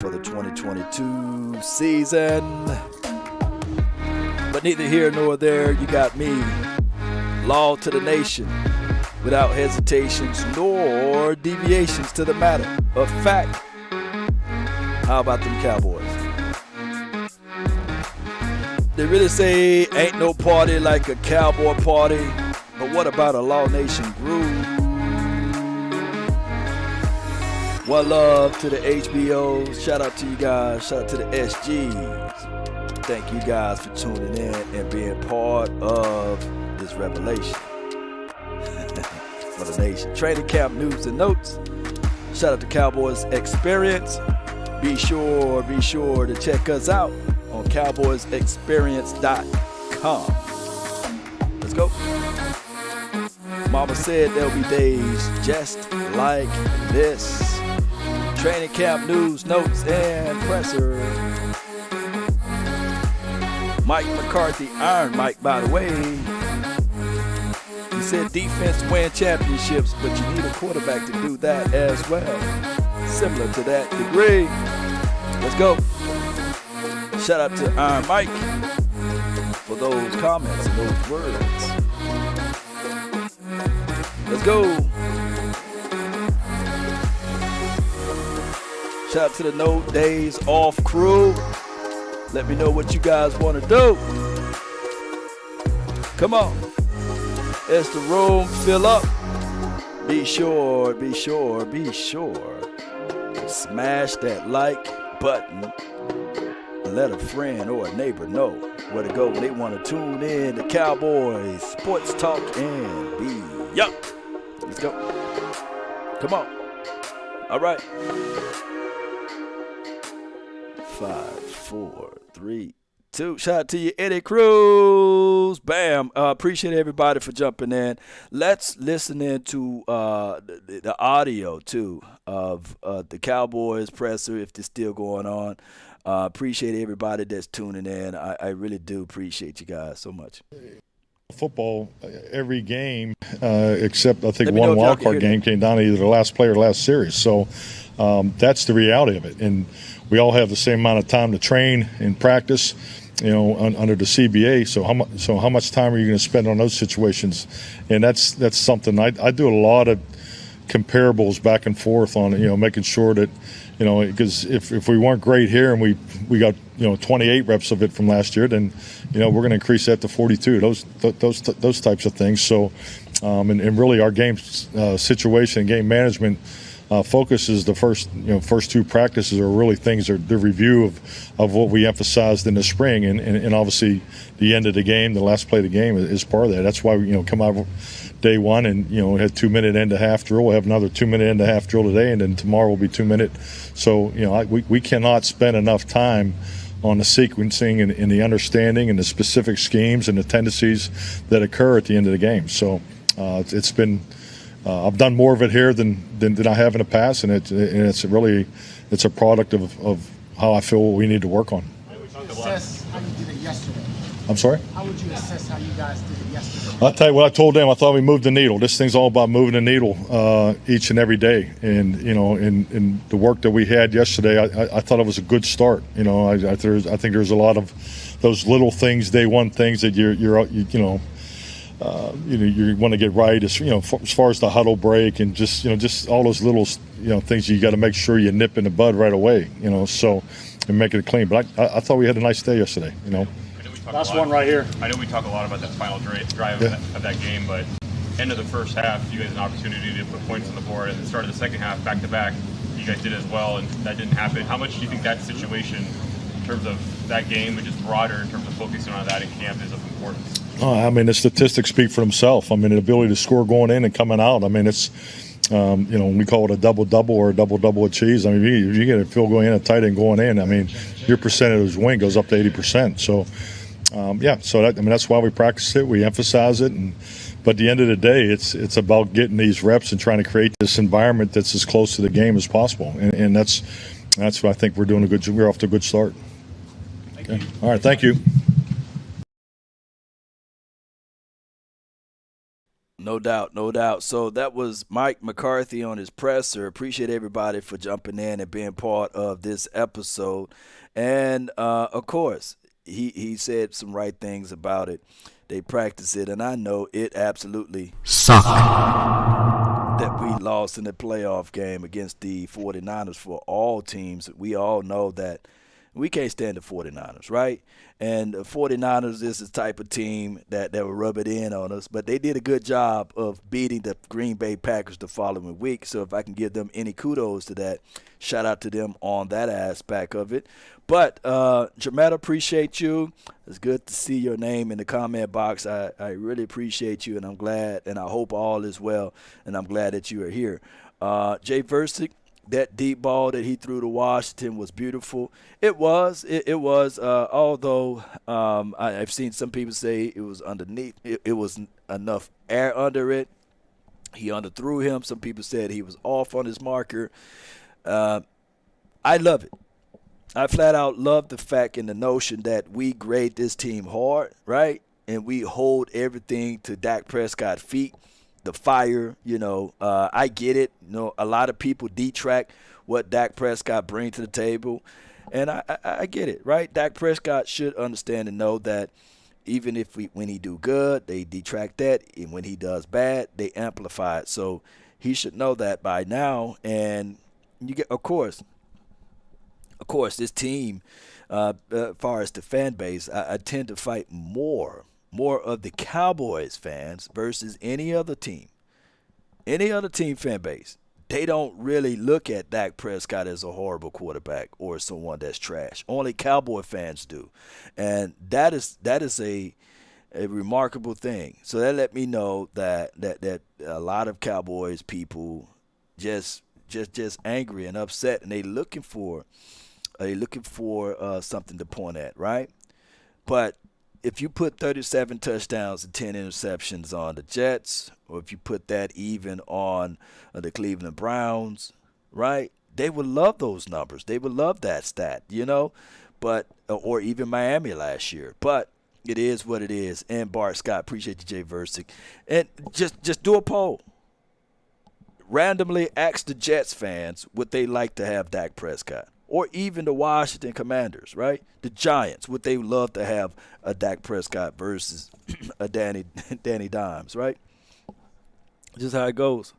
for the 2022 season. But neither here nor there, you got me, law to the nation, without hesitations nor deviations to the matter of fact. How about them Cowboys? They really say ain't no party like a cowboy party, but what about a Law Nation groove? One love to the HBOs. Shout out to you guys. Shout out to the SGs. Thank you guys for tuning in and being part of this revelation for the nation. Training camp news and notes. Shout out to Cowboys Experience. Be sure to check us out on cowboysexperience.com. Let's go. Mama said there'll be days just like this. Training camp news, notes, and presser. Mike McCarthy, Iron Mike, by the way. He said defense win championships, but you need a quarterback to do that as well. Similar to that degree. Let's go. Shout out to Iron Mike for those comments and those words. Let's go. Shout out to the No Days Off crew. Let me know what you guys want to do. Come on. As the room fill up, be sure to smash that like button. Let a friend or a neighbor know where to go when they want to tune in to Cowboys Sports Talk and be yup. Let's go. Come on. All right. 5, 4, 3, 2. Shout out to you, Eddie Cruz. Bam. Appreciate everybody for jumping in. Let's listen into the audio, too, of the Cowboys presser, if it's still going on. Appreciate everybody that's tuning in. I really do appreciate you guys so much. Football, every game, except I think one wild card game came down to either the last play or last series. So that's the reality of it. And we all have the same amount of time to train and practice, under the CBA. So how much time are you going to spend on those situations? And that's something I do a lot of comparables back and forth on, making sure that, because if we weren't great here and we got 28 reps of it from last year, then we're going to increase that to 42. Those types of things. So and really our game situation, game management focuses the first two practices are really things are the review of what we emphasized in the spring, and obviously the end of the game, the last play of the game is part of that. That's why we come out day one and we had 2-minute end to half drill. We'll have another 2-minute end to half drill today, and then tomorrow will be 2-minute. So we cannot spend enough time on the sequencing and the understanding and the specific schemes and the tendencies that occur at the end of the game. So it's been I've done more of it here than I have in the past, and it's a product of how I feel we need to work on. How would you assess how you did it yesterday? I'm sorry? How would you assess how you guys did it yesterday? I'll tell you what I told them. I thought we moved the needle. This thing's all about moving the needle each and every day. And in the work that we had yesterday, I thought it was a good start. I think there's a lot of those little things, day one things that you want to get right. As far as the huddle break and just all those little things you got to make sure you nip in the bud right away. So and make it clean. But I thought we had a nice day yesterday. Last one right here. I know we talk a lot about that final drive of that game, but end of the first half, you guys had an opportunity to put points on the board, and the start of the second half, back to back, you guys did as well, and that didn't happen. How much do you think that situation, in terms of that game and just broader in terms of focusing on that in camp, is of importance? The statistics speak for themselves. The ability to score going in and coming out. It's we call it a double-double or a double-double with cheese. If you get a field goal in, a tight end going in, your percentage of win goes up to 80%. So. That's why we practice it. We emphasize it, but at the end of the day, it's about getting these reps and trying to create this environment that's as close to the game as possible. And that's what I think we're doing we're off to a good start. Okay. All right, thank you. No doubt, no doubt. So that was Mike McCarthy on his presser. Appreciate everybody for jumping in and being part of this episode. And, of course, he said some right things about it. They practice it, and I know it absolutely sucked that we lost in the playoff game against the 49ers for all teams. We all know that we can't stand the 49ers, right? And the 49ers is the type of team that will rub it in on us. But they did a good job of beating the Green Bay Packers the following week. So if I can give them any kudos to that, shout out to them on that aspect of it. But, Jametta, appreciate you. It's good to see your name in the comment box. I really appreciate you, and I'm glad, and I hope all is well, and I'm glad that you are here. Jay Versick, that deep ball that he threw to Washington was beautiful. It was. Although I've seen some people say it was underneath. It was enough air under it. He underthrew him. Some people said he was off on his marker. I love it. I flat out love the fact and the notion that we grade this team hard, right? And we hold everything to Dak Prescott's feet. The fire, I get it. A lot of people detract what Dak Prescott brings to the table, and I get it, right? Dak Prescott should understand and know that even if when he do good, they detract that, and when he does bad, they amplify it. So he should know that by now. And you get, of course, this team, as far as the fan base, I tend to fight more of the Cowboys fans versus any other team fan base. They don't really look at Dak Prescott as a horrible quarterback or someone that's trash. Only Cowboy fans do. And that is a remarkable thing. So that let me know that a lot of Cowboys people just angry and upset, and they looking for something to point at, right? But if you put 37 touchdowns and 10 interceptions on the Jets, or if you put that even on the Cleveland Browns, right, they would love those numbers. They would love that stat, but or even Miami last year. But it is what it is. And Bart Scott, appreciate you, Jay Versick. And just do a poll. Randomly ask the Jets fans would they like to have Dak Prescott. Or even the Washington Commanders, right? The Giants, would they love to have a Dak Prescott versus a Danny Dimes, right? Just how it goes.